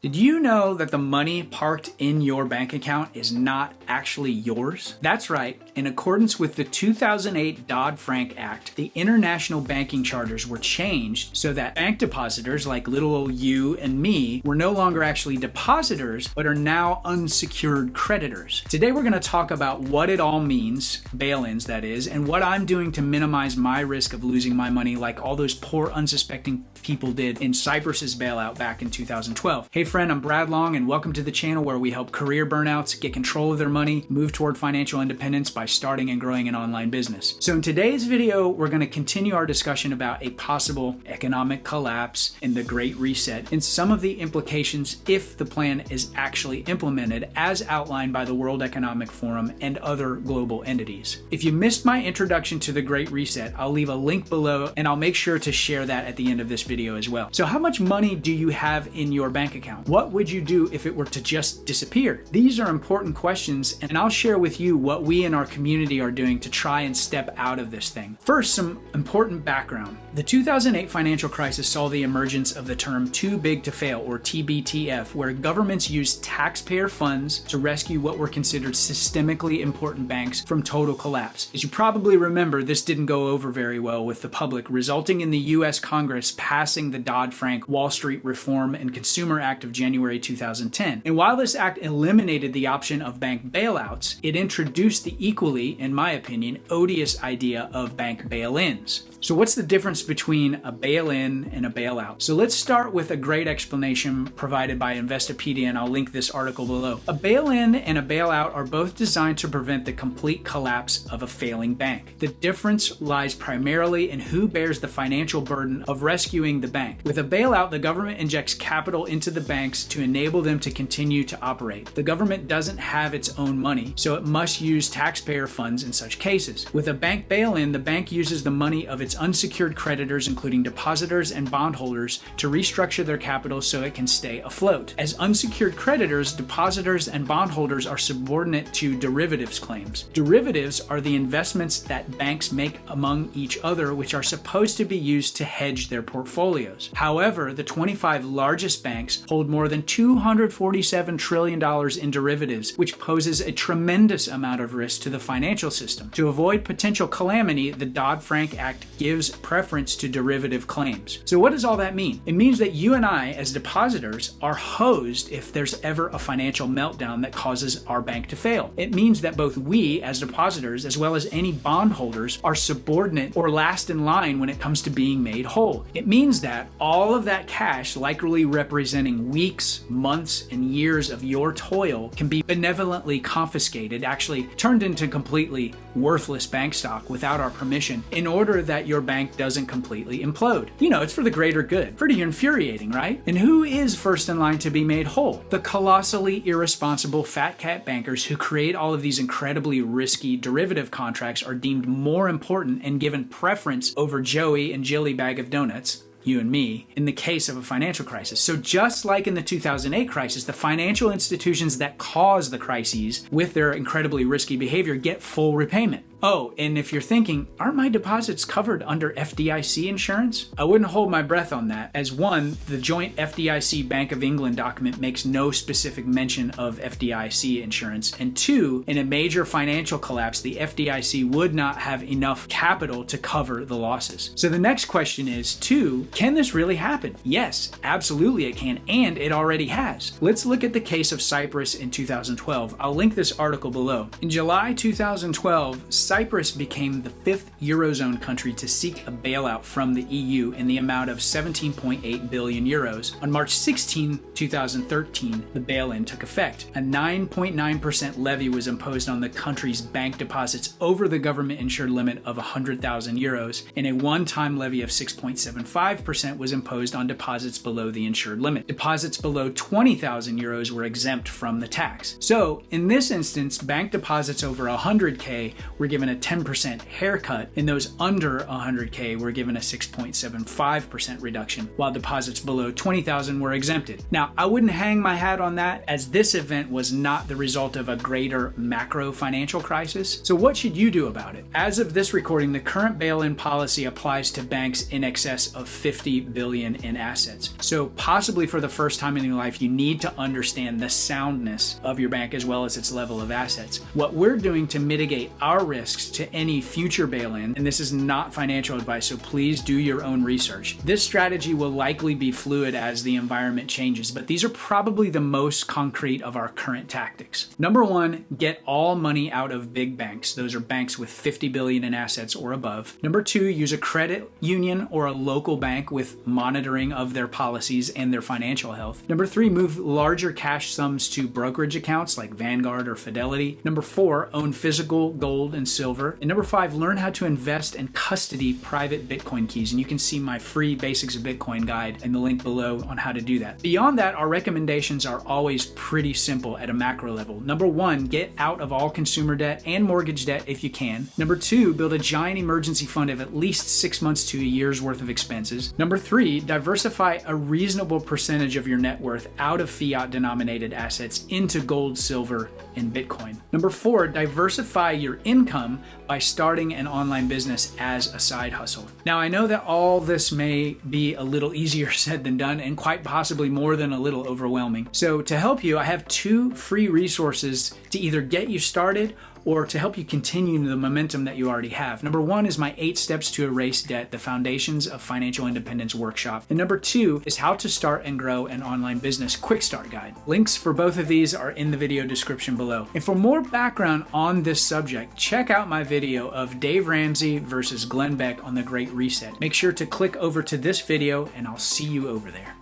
Did you know that the money parked in your bank account is not actually yours? That's right. In accordance with the 2008 Dodd-Frank Act, the international banking charters were changed so that bank depositors like little old you and me were no longer actually depositors, but are now unsecured creditors. Today we're going to talk about what it all means, bail-ins that is, and what I'm doing to minimize my risk of losing my money like all those poor unsuspecting people did in Cyprus's bailout back in 2012. Hey friend, I'm Brad Long and welcome to the channel where we help career burnouts get control of their money, move toward financial independence by starting and growing an online business. So in today's video, we're going to continue our discussion about a possible economic collapse and the Great Reset and some of the implications if the plan is actually implemented as outlined by the World Economic Forum and other global entities. If you missed my introduction to the Great Reset, I'll leave a link below and I'll make sure to share that at the end of this video as well. So how much money do you have in your bank account? What would you do if it were to just disappear? These are important questions and I'll share with you what we in our community are doing to try and step out of this thing. First, some important background. The 2008 financial crisis saw the emergence of the term too big to fail, or TBTF, where governments used taxpayer funds to rescue what were considered systemically important banks from total collapse. As you probably remember, this didn't go over very well with the public, resulting in the US Congress passing the Dodd-Frank Wall Street Reform and Consumer Act of January 2010. And while this act eliminated the option of bank bailouts, it introduced the equally, in my opinion, odious idea of bank bail-ins. So what's the difference between a bail-in and a bailout? So let's start with a great explanation provided by Investopedia, and I'll link this article below. A bail-in and a bailout are both designed to prevent the complete collapse of a failing bank. The difference lies primarily in who bears the financial burden of rescuing the bank. With a bailout, the government injects capital into the banks to enable them to continue to operate. The government doesn't have its own money, so it must use taxpayer funds in such cases. With a bank bail-in, the bank uses the money of its unsecured creditors, including depositors and bondholders, to restructure their capital so it can stay afloat. As unsecured creditors, depositors and bondholders are subordinate to derivatives claims. Derivatives are the investments that banks make among each other, which are supposed to be used to hedge their portfolios. However, the 25 largest banks hold more than $247 trillion in derivatives, which poses a tremendous amount of risk to the financial system. To avoid potential calamity, the Dodd-Frank Act gives preference to derivative claims. So what does all that mean? It means that you and I, as depositors, are hosed if there's ever a financial meltdown that causes our bank to fail. It means that both we, as depositors, as well as any bondholders, are subordinate or last in line when it comes to being made whole. It means that all of that cash, likely representing weeks, months, and years of your toil, can be benevolently confiscated, actually turned into completely worthless bank stock without our permission, in order that your bank doesn't completely implode. You know, it's for the greater good. Pretty infuriating, right? And who is first in line to be made whole? The colossally irresponsible fat cat bankers who create all of these incredibly risky derivative contracts are deemed more important and given preference over Joey and Jilly Bag of Donuts, you and me, in the case of a financial crisis. So just like in the 2008 crisis, the financial institutions that cause the crises with their incredibly risky behavior get full repayment. Oh, and if you're thinking, aren't my deposits covered under FDIC insurance? I wouldn't hold my breath on that, as one, the joint FDIC Bank of England document makes no specific mention of FDIC insurance, and two, in a major financial collapse, the FDIC would not have enough capital to cover the losses. So the next question is, two, can this really happen? Yes, absolutely it can, and it already has. Let's look at the case of Cyprus in 2012. I'll link this article below. In July 2012, Cyprus became the fifth Eurozone country to seek a bailout from the EU in the amount of 17.8 billion euros. On March 16, 2013, the bail-in took effect. A 9.9% levy was imposed on the country's bank deposits over the government-insured limit of 100,000 euros, and a one-time levy of 6.75% was imposed on deposits below the insured limit. Deposits below 20,000 euros were exempt from the tax. So, in this instance, bank deposits over 100K were given given a 10% haircut, and those under 100K were given a 6.75% reduction, while deposits below 20,000 were exempted. Now, I wouldn't hang my hat on that, as this event was not the result of a greater macro financial crisis. So what should you do about it? As of this recording, the current bail-in policy applies to banks in excess of 50 billion in assets. So possibly for the first time in your life, you need to understand the soundness of your bank as well as its level of assets. What we're doing to mitigate our risks to any future bail-in, and this is not financial advice, so please do your own research. This strategy will likely be fluid as the environment changes, but these are probably the most concrete of our current tactics. Number one, get all money out of big banks. Those are banks with 50 billion in assets or above. Number two, use a credit union or a local bank with monitoring of their policies and their financial health. Number three, move larger cash sums to brokerage accounts like Vanguard or Fidelity. Number four, own physical gold and silver. And number five, learn how to invest and custody private Bitcoin keys. And you can see my free Basics of Bitcoin guide in the link below on how to do that. Beyond that, our recommendations are always pretty simple at a macro level. Number one, get out of all consumer debt and mortgage debt if you can. Number two, build a giant emergency fund of at least 6 months to a year's worth of expenses. Number three, diversify a reasonable percentage of your net worth out of fiat denominated assets into gold, silver, and Bitcoin. Number four, diversify your income by starting an online business as a side hustle. Now, I know that all this may be a little easier said than done, and quite possibly more than a little overwhelming. So to help you, I have 2 free resources to either get you started or to help you continue the momentum that you already have. Number one is my 8 Steps to Erase Debt, the Foundations of Financial Independence workshop. And number two is How to Start and Grow an Online Business Quick Start Guide. Links for both of these are in the video description below. And for more background on this subject, check out my video of Dave Ramsey versus Glenn Beck on the Great Reset. Make sure to click over to this video and I'll see you over there.